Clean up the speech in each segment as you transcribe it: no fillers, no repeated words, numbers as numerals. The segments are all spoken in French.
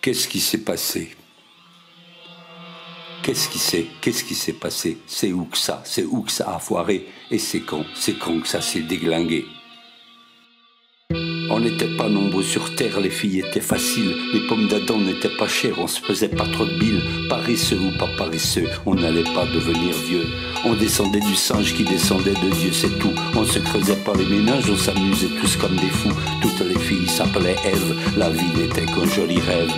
Qu'est-ce qui s'est passé? Qu'est-ce qui s'est passé? C'est où que ça a foiré? Et c'est quand que ça s'est déglingué? On n'était pas nombreux sur terre, les filles étaient faciles, les pommes d'Adam n'étaient pas chères, on se faisait pas trop de billes, paresseux ou pas paresseux, on n'allait pas devenir vieux. On descendait du singe qui descendait de Dieu, c'est tout. On se creusait pas les ménages, on s'amusait tous comme des fous. Toutes les filles s'appelaient Ève, la vie n'était qu'un joli rêve.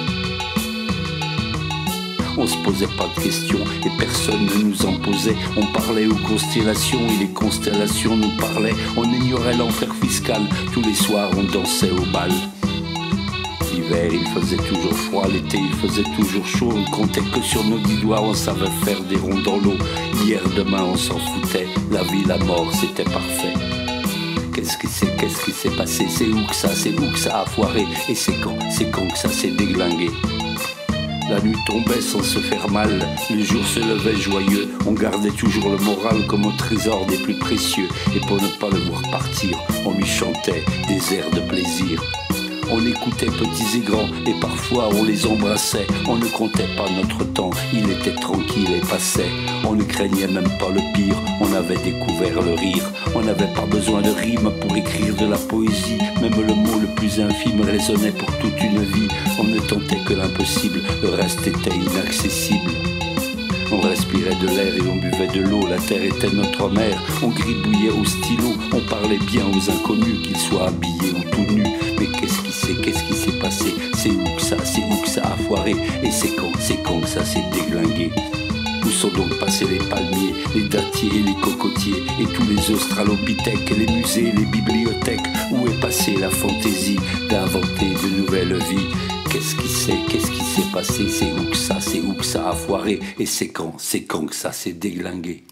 On se posait pas de questions et personne ne nous en posait. On parlait aux constellations et les constellations nous parlaient. On ignorait l'enfer fiscal, tous les soirs on dansait au bal. L'hiver il faisait toujours froid, l'été il faisait toujours chaud. On comptait que sur nos 10 doigts, on savait faire des ronds dans l'eau. Hier, demain on s'en foutait, la vie, la mort c'était parfait. Qu'est-ce qui s'est passé? C'est où que ça a foiré? Et c'est quand que ça s'est déglingué? La nuit tombait sans se faire mal, le jour se levait joyeux. On gardait toujours le moral comme au trésor des plus précieux. Et pour ne pas le voir partir, on lui chantait des airs de plaisir. On écoutait petits et grands et parfois on les embrassait. On ne comptait pas notre temps, il était tranquille et passait. On ne craignait même pas le pire, on avait découvert le rire. On n'avait pas besoin de rimes pour écrire de la poésie. Même le mot le plus infime résonnait pour toute une vie. On ne tentait que l'impossible, le reste était inaccessible. On respirait de l'air et on buvait de l'eau, la terre était notre mère. On gribouillait au stylo, on parlait bien aux inconnus, qu'ils soient habillés ou tout nus. Mais qu'est-ce qui s'est passé? C'est où que ça a foiré? Et c'est quand que ça s'est déglingué? Où sont donc passés les palmiers, les dattiers et les cocotiers, et tous les australopithèques, les musées, les bibliothèques? Où est passée la fantaisie d'inventer de nouvelles vies? Qu'est-ce qui s'est passé? C'est où que ça a foiré? Et c'est quand que ça s'est déglingué?